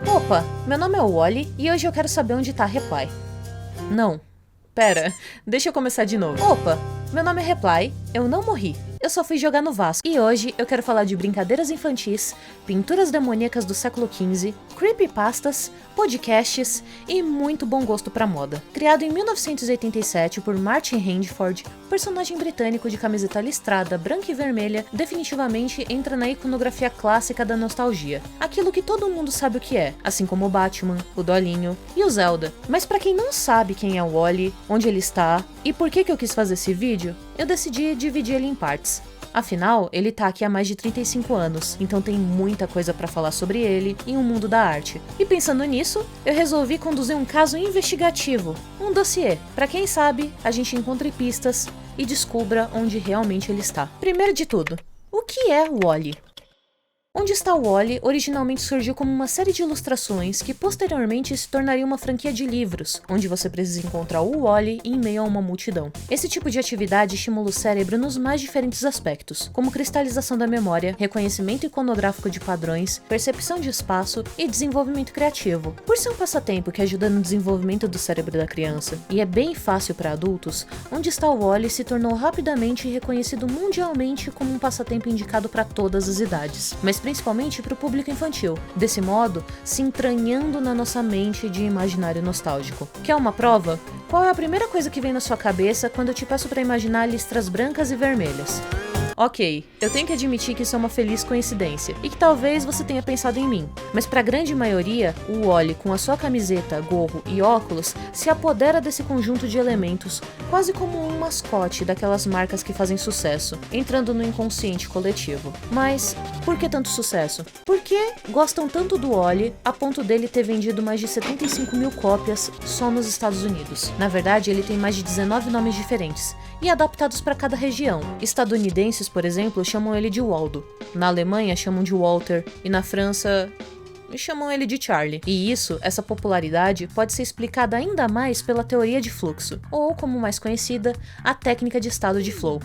Opa, meu nome é Wally e hoje eu quero saber onde tá Reply. Não, pera, deixa eu começar de novo. Opa, meu nome é Reply, eu não morri. Eu só fui jogar no Vasco. E hoje eu quero falar de brincadeiras infantis, pinturas demoníacas do século XV, creepypastas, podcasts e muito bom gosto pra moda. Criado em 1987 por Martin Handford, personagem britânico de camiseta listrada, branca e vermelha, definitivamente entra na iconografia clássica da nostalgia. Aquilo que todo mundo sabe o que é, assim como o Batman, o Dolinho e o Zelda. Mas pra quem não sabe quem é o Wally, onde ele está e por que eu quis fazer esse vídeo, eu decidi dividir ele em partes. Afinal, ele tá aqui há mais de 35 anos, então tem muita coisa pra falar sobre ele e o mundo da arte. E pensando nisso, eu resolvi conduzir um caso investigativo, um dossiê, pra quem sabe a gente encontre pistas e descubra onde realmente ele está. Primeiro de tudo, o que é o Wally? Onde Está Wally originalmente surgiu como uma série de ilustrações que posteriormente se tornaria uma franquia de livros, onde você precisa encontrar o Wally em meio a uma multidão. Esse tipo de atividade estimula o cérebro nos mais diferentes aspectos, como cristalização da memória, reconhecimento iconográfico de padrões, percepção de espaço e desenvolvimento criativo. Por ser um passatempo que ajuda no desenvolvimento do cérebro da criança, e é bem fácil para adultos, Onde Está Wally se tornou rapidamente reconhecido mundialmente como um passatempo indicado para todas as idades, mas principalmente para o público infantil, desse modo, se entranhando na nossa mente de imaginário nostálgico. Quer uma prova? Qual é a primeira coisa que vem na sua cabeça quando eu te peço para imaginar listras brancas e vermelhas? Ok, eu tenho que admitir que isso é uma feliz coincidência, e que talvez você tenha pensado em mim, mas para a grande maioria, o Wally com a sua camiseta, gorro e óculos se apodera desse conjunto de elementos, quase como um mascote daquelas marcas que fazem sucesso, entrando no inconsciente coletivo. Mas, por que tanto sucesso? Por que gostam tanto do Wally a ponto dele ter vendido mais de 75 mil cópias só nos Estados Unidos? Na verdade, ele tem mais de 19 nomes diferentes, e adaptados para cada região. Estadunidenses, por exemplo, chamam ele de Waldo. Na Alemanha chamam de Walter e na França chamam ele de Charlie. E essa popularidade pode ser explicada ainda mais pela teoria de fluxo, ou como mais conhecida, a técnica de estado de flow.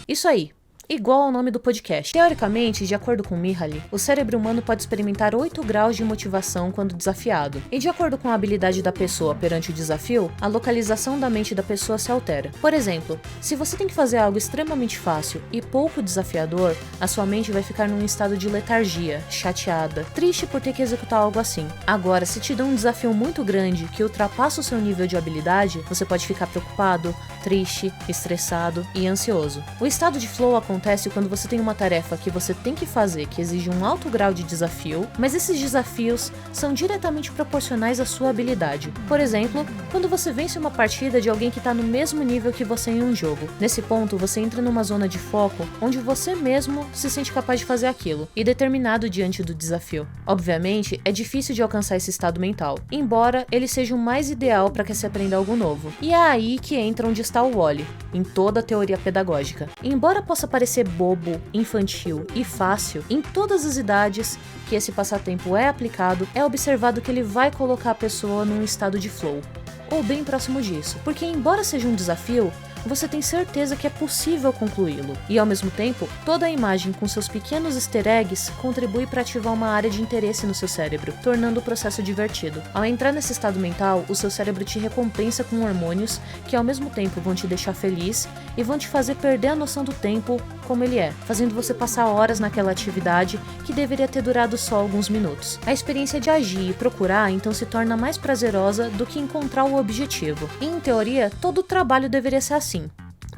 Isso aí. Igual ao nome do podcast. Teoricamente, de acordo com Mihaly, o cérebro humano pode experimentar 8 graus de motivação quando desafiado. E de acordo com a habilidade da pessoa perante o desafio, a localização da mente da pessoa se altera. Por exemplo, se você tem que fazer algo extremamente fácil e pouco desafiador, a sua mente vai ficar num estado de letargia, chateada, triste por ter que executar algo assim. Agora, se te dão um desafio muito grande que ultrapassa o seu nível de habilidade, você pode ficar preocupado, triste, estressado e ansioso. O estado de flow acontece quando você tem uma tarefa que você tem que fazer que exige um alto grau de desafio, mas esses desafios são diretamente proporcionais à sua habilidade. Por exemplo, quando você vence uma partida de alguém que está no mesmo nível que você em um jogo. Nesse ponto, você entra numa zona de foco onde você mesmo se sente capaz de fazer aquilo, e determinado diante do desafio. Obviamente, é difícil de alcançar esse estado mental, embora ele seja o mais ideal para que se aprenda algo novo. E é aí que entra Onde Está o Wally, em toda a teoria pedagógica. Embora possa parecer bobo, infantil e fácil, em todas as idades que esse passatempo é aplicado, é observado que ele vai colocar a pessoa num estado de flow, ou bem próximo disso, porque embora seja um desafio, você tem certeza que é possível concluí-lo. E ao mesmo tempo, toda a imagem com seus pequenos easter eggs contribui para ativar uma área de interesse no seu cérebro, tornando o processo divertido. Ao entrar nesse estado mental, o seu cérebro te recompensa com hormônios que ao mesmo tempo vão te deixar feliz e vão te fazer perder a noção do tempo como ele é, fazendo você passar horas naquela atividade que deveria ter durado só alguns minutos. A experiência de agir e procurar então se torna mais prazerosa do que encontrar o objetivo. E, em teoria, todo o trabalho deveria ser assim.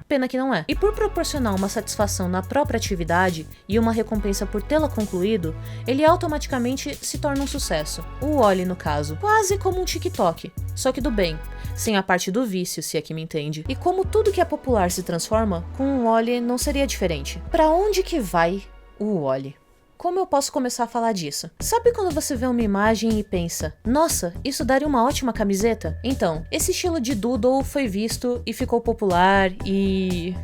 Pena que não é. E por proporcionar uma satisfação na própria atividade e uma recompensa por tê-la concluído, ele automaticamente se torna um sucesso. O Wally, no caso, quase como um TikTok, só que do bem, sem a parte do vício, se é que me entende. E como tudo que é popular se transforma, com o Wally não seria diferente. Pra onde que vai o Wally? Como eu posso começar a falar disso? Sabe quando você vê uma imagem e pensa, nossa, isso daria uma ótima camiseta? Então, esse estilo de doodle foi visto e ficou popular e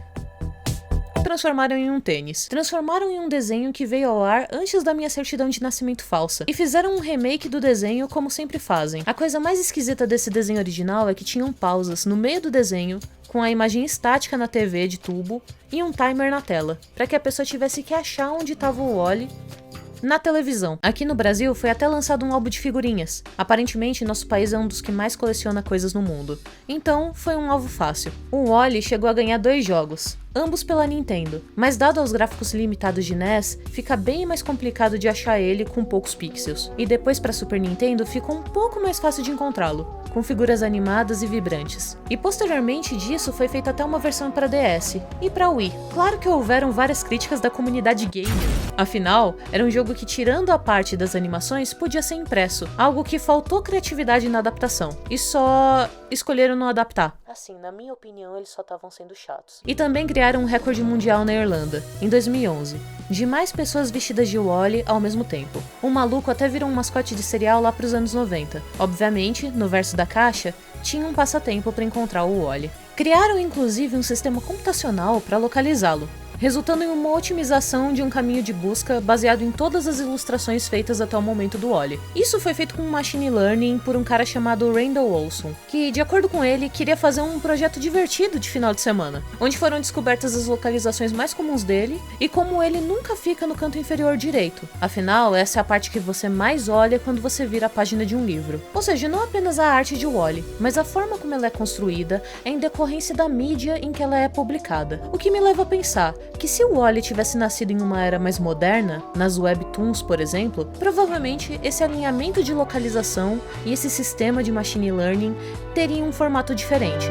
transformaram em um tênis. Transformaram em um desenho que veio ao ar antes da minha certidão de nascimento falsa. E fizeram um remake do desenho como sempre fazem. A coisa mais esquisita desse desenho original é que tinham pausas no meio do desenho, com a imagem estática na TV de tubo e um timer na tela, para que a pessoa tivesse que achar onde estava o Wally na televisão. Aqui no Brasil foi até lançado um álbum de figurinhas. Aparentemente, nosso país é um dos que mais coleciona coisas no mundo. Então, foi um alvo fácil. O Wall-E chegou a ganhar 2 jogos, ambos pela Nintendo, mas dado aos gráficos limitados de NES, fica bem mais complicado de achar ele com poucos pixels. E depois para Super Nintendo ficou um pouco mais fácil de encontrá-lo, com figuras animadas e vibrantes. E posteriormente disso foi feita até uma versão para DS e para Wii. Claro que houveram várias críticas da comunidade gamer. Afinal, era um jogo que, tirando a parte das animações, podia ser impresso, algo que faltou criatividade na adaptação, e só escolheram não adaptar. Assim, na minha opinião, eles só estavam sendo chatos. E também criaram um recorde mundial na Irlanda, em 2011, de mais pessoas vestidas de Wall-E ao mesmo tempo. O maluco até virou um mascote de cereal lá pros anos 90. Obviamente, no verso da caixa, tinha um passatempo para encontrar o Wall-E. Criaram inclusive um sistema computacional para localizá-lo, resultando em uma otimização de um caminho de busca baseado em todas as ilustrações feitas até o momento do Wall-E. Isso foi feito com machine learning por um cara chamado Randall Olson, que, de acordo com ele, queria fazer um projeto divertido de final de semana, onde foram descobertas as localizações mais comuns dele e como ele nunca fica no canto inferior direito. Afinal, essa é a parte que você mais olha quando você vira a página de um livro. Ou seja, não apenas a arte de Wall-E, mas a forma como ela é construída é em decorrência da mídia em que ela é publicada. O que me leva a pensar que se o Wall-E tivesse nascido em uma era mais moderna, nas webtoons, por exemplo, provavelmente esse alinhamento de localização e esse sistema de machine learning teriam um formato diferente.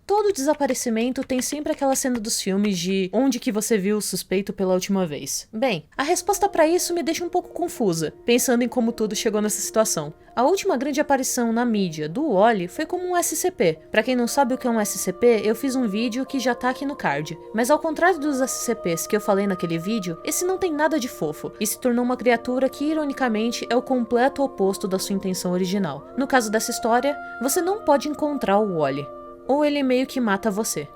Todo desaparecimento tem sempre aquela cena dos filmes de onde que você viu o suspeito pela última vez. Bem, a resposta para isso me deixa um pouco confusa, pensando em como tudo chegou nessa situação. A última grande aparição na mídia do Wall-E foi como um SCP. Pra quem não sabe o que é um SCP, eu fiz um vídeo que já tá aqui no card. Mas ao contrário dos SCPs que eu falei naquele vídeo, esse não tem nada de fofo, e se tornou uma criatura que, ironicamente, é o completo oposto da sua intenção original. No caso dessa história, você não pode encontrar o Wall-E, ou ele meio que mata você.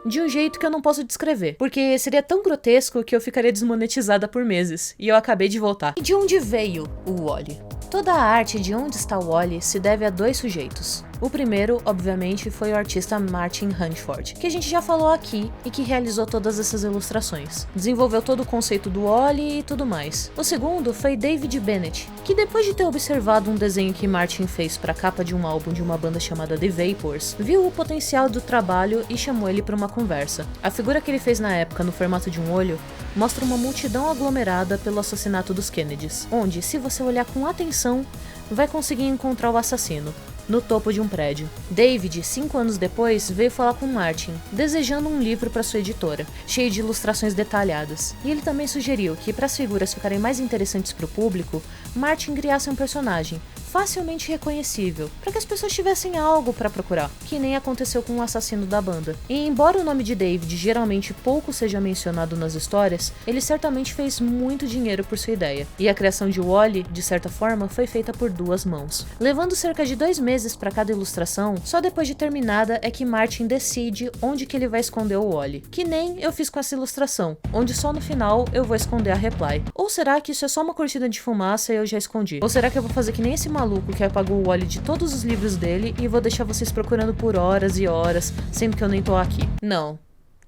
De um jeito que eu não posso descrever, porque seria tão grotesco que eu ficaria desmonetizada por meses, e eu acabei de voltar. E de onde veio o Wall-E? Toda a arte de Onde Está o Wall-E se deve a 2 sujeitos. O primeiro, obviamente, foi o artista Martin Hunchford, que a gente já falou aqui e que realizou todas essas ilustrações. Desenvolveu todo o conceito do Wall-E e tudo mais. O segundo foi David Bennett, que depois de ter observado um desenho que Martin fez para a capa de um álbum de uma banda chamada The Vapors, viu o potencial do trabalho e chamou ele para uma conversa. A figura que ele fez na época no formato de um olho mostra uma multidão aglomerada pelo assassinato dos Kennedys, onde, se você olhar com atenção, vai conseguir encontrar o assassino no topo de um prédio. David, 5 anos depois, veio falar com Martin, desejando um livro para sua editora, cheio de ilustrações detalhadas. E ele também sugeriu que, para as figuras ficarem mais interessantes para o público, Martin criasse um personagem facilmente reconhecível, para que as pessoas tivessem algo para procurar, que nem aconteceu com o assassino da banda. E embora o nome de David geralmente pouco seja mencionado nas histórias, ele certamente fez muito dinheiro por sua ideia, e a criação de Wall-E, de certa forma, foi feita por 2 mãos. Levando cerca de 2 meses para cada ilustração, só depois de terminada é que Martin decide onde que ele vai esconder o Wall-E, que nem eu fiz com essa ilustração, onde só no final eu vou esconder a Reply. Ou será que isso é só uma cortina de fumaça e eu já escondi? Ou será que eu vou fazer que nem esse maluco que apagou o Wall-E de todos os livros dele e vou deixar vocês procurando por horas e horas, sendo que eu nem tô aqui? Não,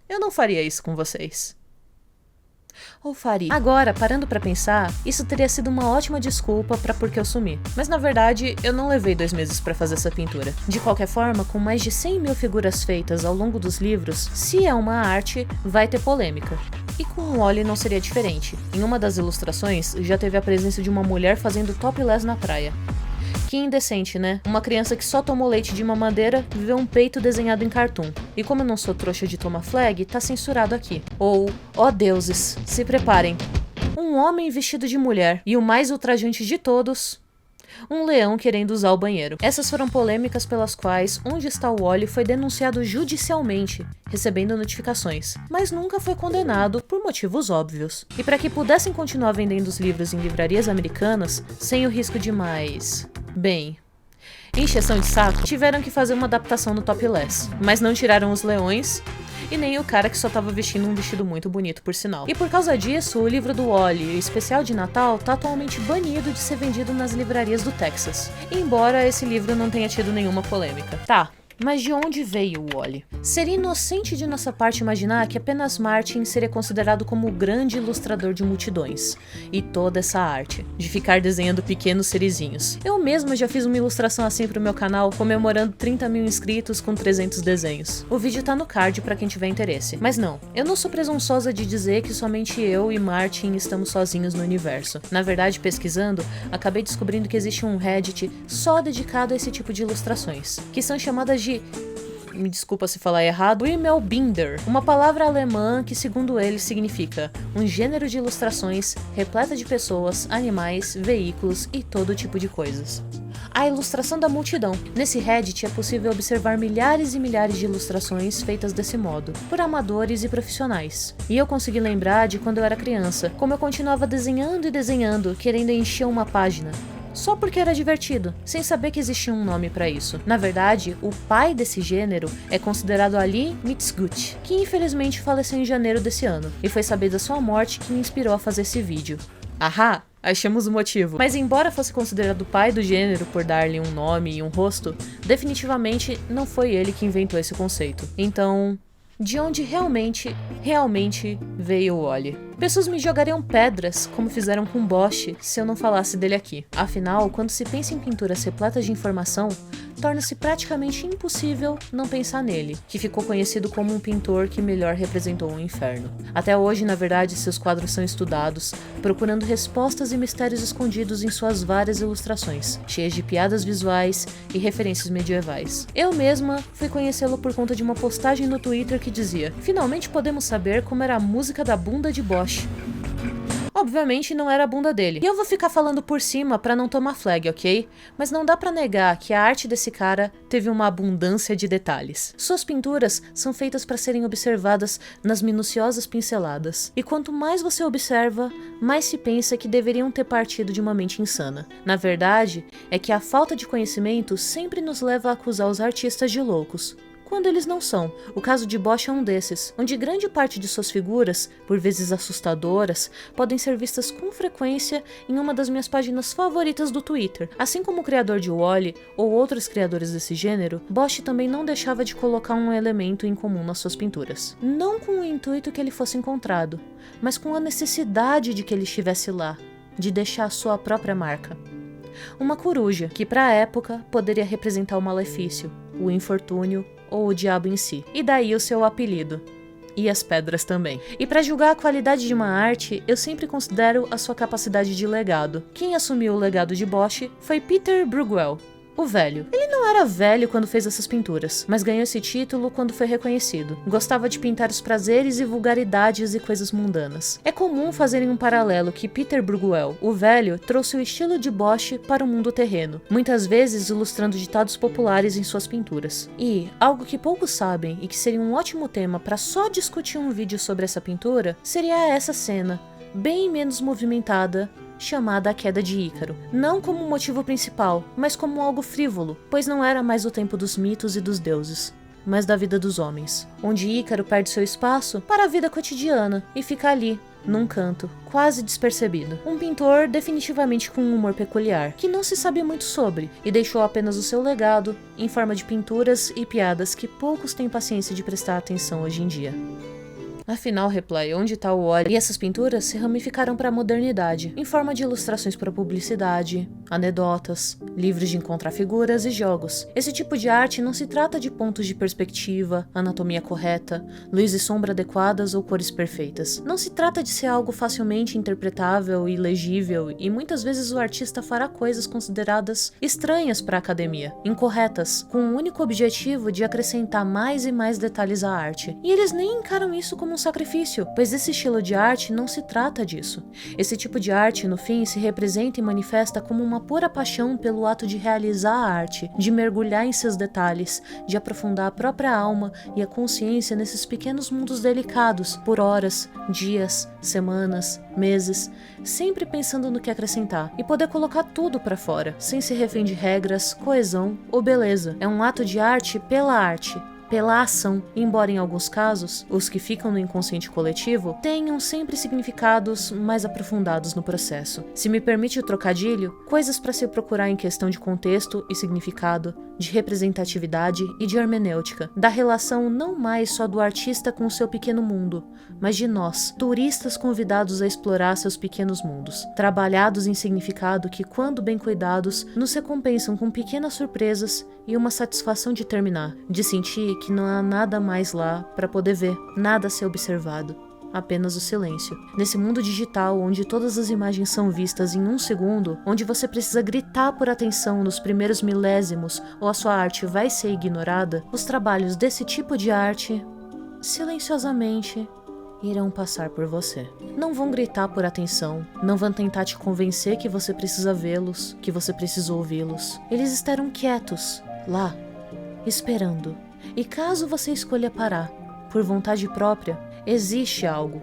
eu não faria isso com vocês. Ou faria. Agora, parando pra pensar, isso teria sido uma ótima desculpa pra por que eu sumi. Mas na verdade, eu não levei 2 meses pra fazer essa pintura. De qualquer forma, com mais de 100 mil figuras feitas ao longo dos livros, se é uma arte, vai ter polêmica. E com o Wall-E não seria diferente. Em uma das ilustrações, já teve a presença de uma mulher fazendo topless na praia. Que indecente, né? Uma criança que só tomou leite de mamadeira vê um peito desenhado em cartoon. E como eu não sou trouxa de tomar flag, tá censurado aqui. Ou, ó deuses, se preparem. Um homem vestido de mulher. E o mais ultrajante de todos, um leão querendo usar o banheiro. Essas foram polêmicas pelas quais Onde Está o Wall-E foi denunciado judicialmente, recebendo notificações, mas nunca foi condenado por motivos óbvios. E para que pudessem continuar vendendo os livros em livrarias americanas, sem o risco de mais... bem... encheção de saco, tiveram que fazer uma adaptação no topless, mas não tiraram os leões e nem o cara que só tava vestindo um vestido muito bonito, por sinal. E por causa disso, o livro do Wall-E, o especial de Natal, tá atualmente banido de ser vendido nas livrarias do Texas, embora esse livro não tenha tido nenhuma polêmica. Tá, Mas de onde veio o Wall-E? Seria inocente de nossa parte imaginar que apenas Martin seria considerado como o grande ilustrador de multidões. E toda essa arte, de ficar desenhando pequenos serizinhos. Eu mesma já fiz uma ilustração assim pro meu canal, comemorando 30 mil inscritos com 300 desenhos. O vídeo tá no card pra quem tiver interesse. Mas não, eu não sou presunçosa de dizer que somente eu e Martin estamos sozinhos no universo. Na verdade, pesquisando, acabei descobrindo que existe um Reddit só dedicado a esse tipo de ilustrações, que são chamadas de... me desculpa se falar errado, Wimmelbinder, uma palavra alemã que, segundo ele, significa um gênero de ilustrações repleta de pessoas, animais, veículos e todo tipo de coisas. A ilustração da multidão. Nesse Reddit é possível observar milhares e milhares de ilustrações feitas desse modo, por amadores e profissionais. E eu consegui lembrar de quando eu era criança, como eu continuava desenhando e desenhando, querendo encher uma página. Só porque era divertido, sem saber que existia um nome pra isso. Na verdade, o pai desse gênero é considerado Ali Mitzgut, que infelizmente faleceu em janeiro desse ano, e foi saber da sua morte que me inspirou a fazer esse vídeo. Ahá! Achamos o motivo. Mas embora fosse considerado o pai do gênero por dar-lhe um nome e um rosto, definitivamente não foi ele que inventou esse conceito. Então, de onde realmente veio o Wall-E? Pessoas me jogariam pedras, como fizeram com Bosch, se eu não falasse dele aqui. Afinal, quando se pensa em pinturas repletas de informação, torna-se praticamente impossível não pensar nele, que ficou conhecido como um pintor que melhor representou o inferno. Até hoje, na verdade, seus quadros são estudados, procurando respostas e mistérios escondidos em suas várias ilustrações, cheias de piadas visuais e referências medievais. Eu mesma fui conhecê-lo por conta de uma postagem no Twitter que dizia: "Finalmente podemos saber como era a música da bunda de Bosch." Obviamente não era a bunda dele. E eu vou ficar falando por cima pra não tomar flag, ok? Mas não dá pra negar que a arte desse cara teve uma abundância de detalhes. Suas pinturas são feitas pra serem observadas nas minuciosas pinceladas. E quanto mais você observa, mais se pensa que deveriam ter partido de uma mente insana. Na verdade, é que a falta de conhecimento sempre nos leva a acusar os artistas de loucos, quando eles não são. O caso de Bosch é um desses, onde grande parte de suas figuras, por vezes assustadoras, podem ser vistas com frequência em uma das minhas páginas favoritas do Twitter. Assim como o criador de Wall-E ou outros criadores desse gênero, Bosch também não deixava de colocar um elemento em comum nas suas pinturas. Não com o intuito que ele fosse encontrado, mas com a necessidade de que ele estivesse lá, de deixar a sua própria marca. Uma coruja, que para a época poderia representar o malefício, o infortúnio ou o diabo em si. E daí o seu apelido. E as pedras também. E para julgar a qualidade de uma arte, eu sempre considero a sua capacidade de legado. Quem assumiu o legado de Bosch foi Peter Bruegel, o velho. Ele não era velho quando fez essas pinturas, mas ganhou esse título quando foi reconhecido. Gostava de pintar os prazeres e vulgaridades e coisas mundanas. É comum fazerem um paralelo que Peter Bruegel, o velho, trouxe o estilo de Bosch para o mundo terreno, muitas vezes ilustrando ditados populares em suas pinturas. E, algo que poucos sabem e que seria um ótimo tema para só discutir um vídeo sobre essa pintura, seria essa cena, bem menos movimentada, chamada A Queda de Ícaro. Não como motivo principal, mas como algo frívolo, pois não era mais o tempo dos mitos e dos deuses, mas da vida dos homens, onde Ícaro perde seu espaço para a vida cotidiana e fica ali, num canto, quase despercebido. Um pintor definitivamente com um humor peculiar, que não se sabe muito sobre, e deixou apenas o seu legado em forma de pinturas e piadas que poucos têm paciência de prestar atenção hoje em dia. Afinal, Reply, onde tá o Wall-E? E essas pinturas se ramificaram para a modernidade, em forma de ilustrações para publicidade, anedotas, livros de encontrar figuras e jogos. Esse tipo de arte não se trata de pontos de perspectiva, anatomia correta, luz e sombra adequadas ou cores perfeitas. Não se trata de ser algo facilmente interpretável e legível, e muitas vezes o artista fará coisas consideradas estranhas para a academia, incorretas, com o único objetivo de acrescentar mais e mais detalhes à arte. E eles nem encaram isso como um sacrifício, pois esse estilo de arte não se trata disso. Esse tipo de arte, no fim, se representa e manifesta como uma pura paixão pelo ato de realizar a arte, de mergulhar em seus detalhes, de aprofundar a própria alma e a consciência nesses pequenos mundos delicados, por horas, dias, semanas, meses, sempre pensando no que acrescentar, e poder colocar tudo pra fora, sem se refém de regras, coesão ou beleza. É um ato de arte pela arte, pela ação, embora em alguns casos, os que ficam no inconsciente coletivo tenham sempre significados mais aprofundados no processo. Se me permite o trocadilho, coisas para se procurar em questão de contexto e significado, de representatividade e de hermenêutica, da relação não mais só do artista com o seu pequeno mundo, mas de nós, turistas convidados a explorar seus pequenos mundos, trabalhados em significado que, quando bem cuidados, nos recompensam com pequenas surpresas e uma satisfação de terminar, de sentir que não há nada mais lá para poder ver, nada a ser observado. Apenas o silêncio. Nesse mundo digital, onde todas as imagens são vistas em um segundo, onde você precisa gritar por atenção nos primeiros milésimos ou a sua arte vai ser ignorada, os trabalhos desse tipo de arte, silenciosamente, irão passar por você. Não vão gritar por atenção, não vão tentar te convencer que você precisa vê-los, que você precisa ouvi-los. Eles estarão quietos, lá, esperando. E caso você escolha parar, por vontade própria, existe algo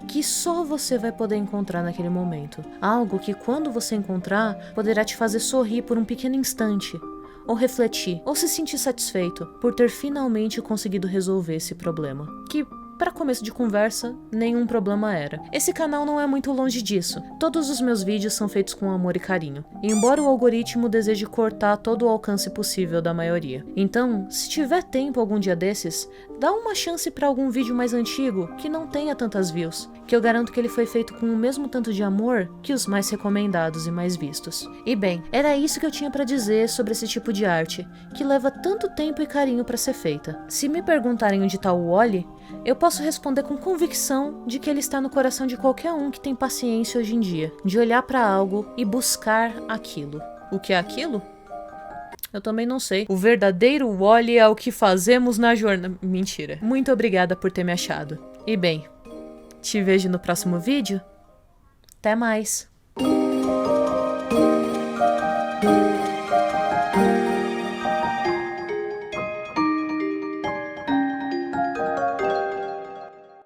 que só você vai poder encontrar naquele momento. Algo que, quando você encontrar, poderá te fazer sorrir por um pequeno instante, ou refletir, ou se sentir satisfeito por ter finalmente conseguido resolver esse problema. Que, para começo de conversa, nenhum problema era. Esse canal não é muito longe disso. Todos os meus vídeos são feitos com amor e carinho, embora o algoritmo deseje cortar todo o alcance possível da maioria. Então, se tiver tempo algum dia desses, dá uma chance para algum vídeo mais antigo que não tenha tantas views, que eu garanto que ele foi feito com o mesmo tanto de amor que os mais recomendados e mais vistos. E bem, era isso que eu tinha para dizer sobre esse tipo de arte, que leva tanto tempo e carinho para ser feita. Se me perguntarem onde está o Wall-E, eu posso responder com convicção de que ele está no coração de qualquer um que tem paciência hoje em dia, de olhar para algo e buscar aquilo. O que é aquilo? Eu também não sei. O verdadeiro Wall-E é o que fazemos na jornada. Mentira. Muito obrigada por ter me achado. E bem, te vejo no próximo vídeo. Até mais.